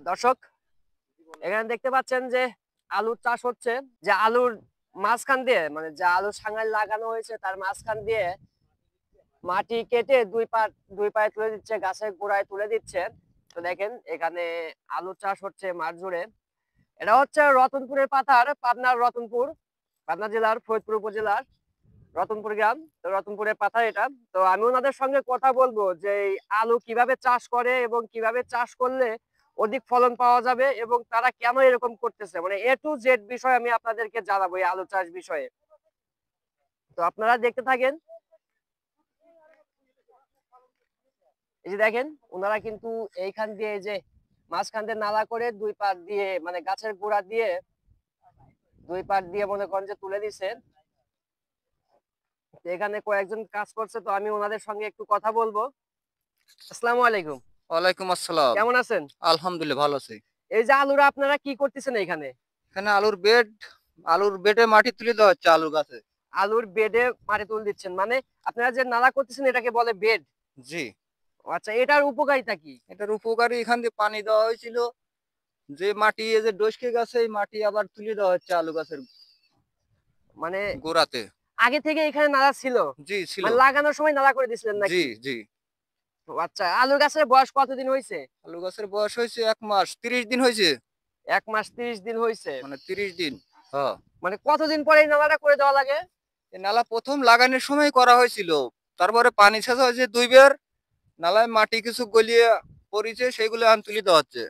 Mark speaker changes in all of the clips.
Speaker 1: দর্শক, এখানে দেখতে পাচ্ছেন যে আলুর চাষ হচ্ছে। যে আলুর মাঝখান দিয়ে, মানে যে আলু সাঙ্গাল লাগানো হয়েছে তার মাঝখান দিয়ে মাটি কেটে দুই পায়ে তুলে দিচ্ছে, গাছের গোড়ায় তুলে দিচ্ছে। তো দেখেন এখানে আলু চাষ হচ্ছে মাঠ জুড়ে। এটা হচ্ছে রতনপুরের পাথার, পাবনা জেলার ফরিদপুর উপজেলার রতনপুর গ্রাম। তো রতনপুরের পাথার এটা। তো আমি ওনাদের সঙ্গে কথা বলবো যে এই আলু কিভাবে চাষ করে এবং কিভাবে চাষ করলে অধিক ফলন পাওয়া যাবে এবং তারা কেন এরকম করতেছে, মানে এ টু জেড বিষয় আমি আপনাদেরকে জানাবো এই আলু চাষ বিষয়ে। তো আপনারা দেখতে থাকেন। এই যে দেখেন ওনারা কিন্তু এইখান দিয়ে যে মাঝখান দিয়ে নালা করে দুই পাট দিয়ে, মানে গাছের গোড়া দিয়ে দুই পাট দিয়ে মনে করেন যে তুলে দিছে। এখানে কয়েকজন কাজ করছে, তো আমি ওনাদের সঙ্গে একটু কথা বলবো। আসসালামু আলাইকুম।
Speaker 2: ওয়ালাইকুম আসসালাম।
Speaker 1: কেমন আছেন?
Speaker 2: আলহামদুলিল্লাহ ভালো আছি।
Speaker 1: এই যে আলুরা আপনারা কি করতেছেন এখানে?
Speaker 2: এখানে আলুর বেডে মাটি তুলে দেওয়া হচ্ছে আলুর গাছে।
Speaker 1: আলুর বেডে মাটি তুলে দিচ্ছেন, মানে আপনারা যে নালা করতেছেন এটাকে বলে বেড?
Speaker 2: জি।
Speaker 1: আচ্ছা, এটার উপকারিতা কি?
Speaker 2: এটার উপকারী এখান দিয়ে পানি দেওয়া হয়েছিল, যে মাটি এই যে ডসকে গেছে এই মাটি আবার তুলে দেওয়া হচ্ছে আলু গাছের
Speaker 1: মানে
Speaker 2: গোড়াতে।
Speaker 1: আগে থেকে এখানে নালা ছিল?
Speaker 2: জি ছিল।
Speaker 1: মানে লাগানোর সময় নালা করে দিছিলেন
Speaker 2: জি
Speaker 1: নাকি?
Speaker 2: জি।
Speaker 1: ও আচ্ছা, আলুর গাছের বয়স কতদিন হয়েছে?
Speaker 2: আলু গাছের বয়স হয়েছে 1 মাস 30 দিন হয়েছে।
Speaker 1: 1 মাস 30 দিন হয়েছে?
Speaker 2: মানে 30 দিন। হ্যাঁ।
Speaker 1: মানে কতদিন পরে এই নালাটা করে দেওয়া লাগে?
Speaker 2: এই নালা প্রথম লাগানোর সময় করা হয়েছিল, তারপরে পানি ছেঁচা হয়েছে 2 বার। নালায় মাটি কিছু গলিয়ে পড়েছে, সেগুলো এখন তুলে দেওয়া হচ্ছে।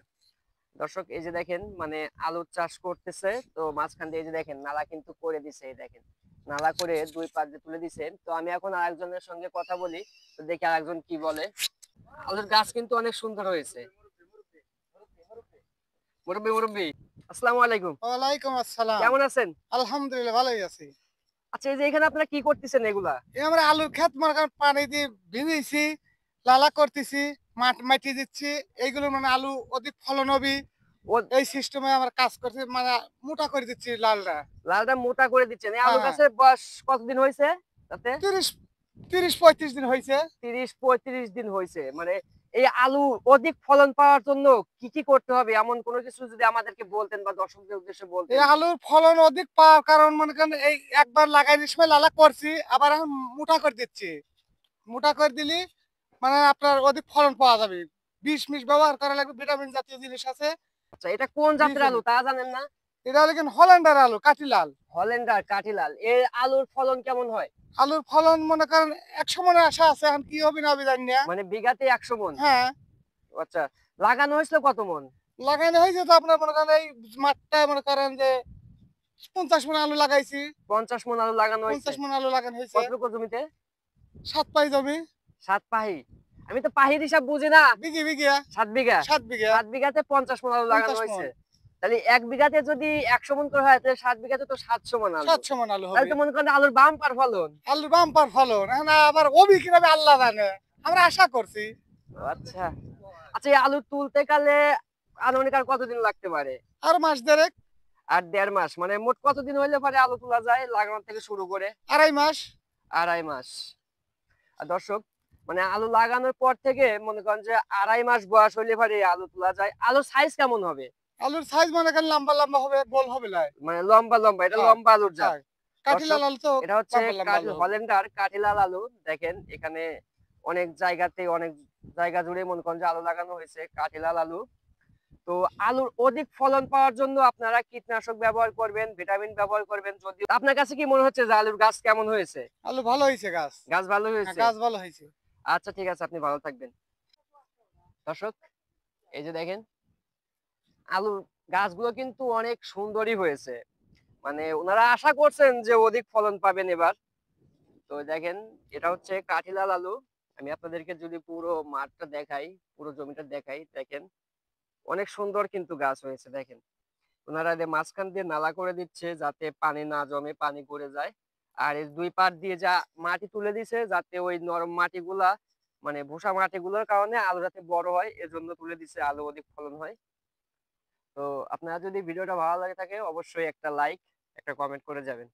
Speaker 1: দর্শক, এই যে দেখেন মানে আলু চাষ করতেছে, তো মাঝখান দিয়ে এই যে দেখেন নালা কিন্তু করে দিছে। এই দেখেন নালা করে দুই পাশ দিয়ে তুলে দিছে। তো আমি এখন আরেকজনের সঙ্গে কথা বলি, তো দেখি আরেকজন কি বলে। আলুর গাছ কিন্তু অনেক সুন্দর হয়েছে। মুরব্বি মুরব্বি, আসসালামু আলাইকুম।
Speaker 3: ওয়ালাইকুম আসসালাম।
Speaker 1: কেমন আছেন?
Speaker 3: আলহামদুলিল্লাহ ভালোই আছি।
Speaker 1: আচ্ছা, এই যে এখানে আপনারা কি করতেছেন এগুলা?
Speaker 3: এই আমরা আলুর ক্ষেত মনে করেন পানি দিয়ে ভিজিয়েছি, লালা করতেছি, মাটি দিচ্ছি, এইগুলো মানে আলু অধিক ফলন হবে
Speaker 1: ও,
Speaker 3: এই সিস্টেমে আমরা কাজ করছি, মানে মোটা করে দিচ্ছি লালটা।
Speaker 1: লালটা মোটা করে দিচ্ছেন। এই আলু
Speaker 3: হ্যাঁ,
Speaker 1: গাছের বয়স কতদিন হয়েছে তাতে?
Speaker 3: 30-35 দিন হয়েছে।
Speaker 1: 30-35 দিন হয়েছে। মানে এই আলু অধিক ফলন পাওয়ার জন্য কি কি করতে হবে, এমন কোনো কিছু যদি আমাদেরকে বলতেন বা দর্শকদের উদ্দেশ্যে
Speaker 3: এই
Speaker 1: বলতেন।
Speaker 3: আলুর ফলন অধিক পাওয়ার কারণ মনে করেন এই একবার লাগাইনি সময় লালা করছি, আবার এখন মোটা করে দিচ্ছি। মোটা করে দিলি মানে আপনার অধিক ফলন পাওয়া যাবে। বিষ মিশ ব্যবহার করা লাগবে, ভিটামিন জাতীয় জিনিস আছে।
Speaker 1: আচ্ছা, এটা কোন
Speaker 3: বিষ
Speaker 1: জাতের আলু
Speaker 3: হবে।
Speaker 1: তা জানেন না?
Speaker 3: এটা হলো কিন্তু হল্যান্ডার আলু, কাঠিলাল।
Speaker 1: হল্যান্ডার কাঠিলাল। এর আলুর ফলন কেমন হয়?
Speaker 3: আলুর ফলন মনে করেন 100 মনের আশা আছে, এখন কি হবে না হবে জানি না।
Speaker 1: মানে বিঘাতে 100 মন?
Speaker 3: হ্যাঁ,
Speaker 1: আচ্ছা, লাগানো হয়েছিল কত মন?
Speaker 3: লাগানো হয়েছে তো আপনার মনে করেন এই মাঠটায় মনে করেন যে 50 মন আলু লাগাইছি।
Speaker 1: 50 মন আলু লাগানো হয়েছে?
Speaker 3: 50 মন আলু লাগানো হয়েছে।
Speaker 1: কতটুকু জমিতে?
Speaker 3: 7 পাই জমি।
Speaker 1: 7 পাহি? আমি তো পাহির হিসাব বুঝি না।
Speaker 3: বিঘে বিঘা
Speaker 1: 7 বিঘা?
Speaker 3: 7 বিঘা
Speaker 1: 7 বিঘাতে 50 মন আলু লাগানো
Speaker 3: 50
Speaker 1: হয়েছে?
Speaker 3: মন।
Speaker 1: তাহলে 1 বিঘাতে যদি 100 মন করে হয়, তাহলে 7 বিঘাতে তো 700 মন আলু।
Speaker 3: 700 মন আলু
Speaker 1: তাহলে
Speaker 3: হবে।
Speaker 1: তো মনে করেন আলুর বাম্পার ফলন।
Speaker 3: আলুর বাম্পার ফলন, এখন আবার ওবি কিভাবে আল্লাহ জানে, আমরা আশা করছি।
Speaker 1: আচ্ছা। আচ্ছা, এই আলু তুলতে গেলে আনুমানিক আর কতদিন লাগতে পারে?
Speaker 3: আর মাস দেড়েক।
Speaker 1: আর 1.5 মাস? মানে মোট কতদিন হইলে পরে আলু তোলা যায় লাগানো থেকে শুরু করে?
Speaker 3: 2.5 মাস।
Speaker 1: 2.5 মাস। আর দর্শক, মানে আলু লাগানোর পর থেকে মনে করেন যে 2.5 মাস বয়স হইলে পরে আলু তোলা যায়। আলুর সাইজ কেমন হবে?
Speaker 3: আলুর সাইজ মনে করেন লম্বা লম্বা হবে, গোল হবে লাই।
Speaker 1: মানে লম্বা লম্বা, এটা
Speaker 3: হ্যাঁ,
Speaker 1: লম্বা আলুর জাত।
Speaker 3: হ্যাঁ।
Speaker 1: দর্শক,
Speaker 3: কাঠিলাল আলু তো
Speaker 1: এটা হচ্ছে
Speaker 3: লম্বা লম্বা আলু হবে।
Speaker 1: হল্যান্ডার কাঠিলাল আলু। দেখেন এখানে অনেক জায়গাতে, অনেক জায়গা জুড়ে মনে করেন যে আলু লাগানো হয়েছে কাঠিলাল আলু। তো আলুর অধিক ফলন পাওয়ার জন্য আপনারা কীটনাশক ব্যবহার করবেন, ভিটামিন ব্যবহার করবেন। যদি আপনার কাছে কি মনে হচ্ছে যে আলুর গাছ কেমন হয়েছে?
Speaker 3: আলু ভালো হয়েছে গাছ।
Speaker 1: গাছ ভালো
Speaker 3: হ্যাঁ,
Speaker 1: হয়েছে?
Speaker 3: গাছ ভালো হয়েছে।
Speaker 1: আচ্ছা, ঠিক আছে, আপনি ভালো থাকবেন। দর্শক, এই যে দেখেন আলুর গাছগুলো কিন্তু অনেক সুন্দরই হয়েছে। মানে ওনারা আশা করছেন যে অধিক ফলন পাবেন এবার। তো দেখেন এটা হচ্ছে কাঠিলাল আলু। আমি আপনাদেরকে যদি পুরো মাঠটা দেখাই, পুরো জমিটা দেখাই, দেখেন অনেক সুন্দর কিন্তু গাছ হয়েছে। দেখেন ওনারা এদের মাঝখান দিয়ে নালা করে দিচ্ছে যাতে পানি না জমে, পানি পড়ে যায়। আর এই দুই পাট দিয়ে যা মাটি তুলে দিছে যাতে ওই নরম মাটিগুলা, মানে ভুসা মাটিগুলোর কারণে আলু যাতে বড় হয় এজন্য তুলে দিছে, আলু অধিক ফলন হয়। তো আপনারা যদি ভিডিওটা ভালো লাগে থাকে অবশ্যই একটা লাইক, একটা কমেন্ট করে যাবেন।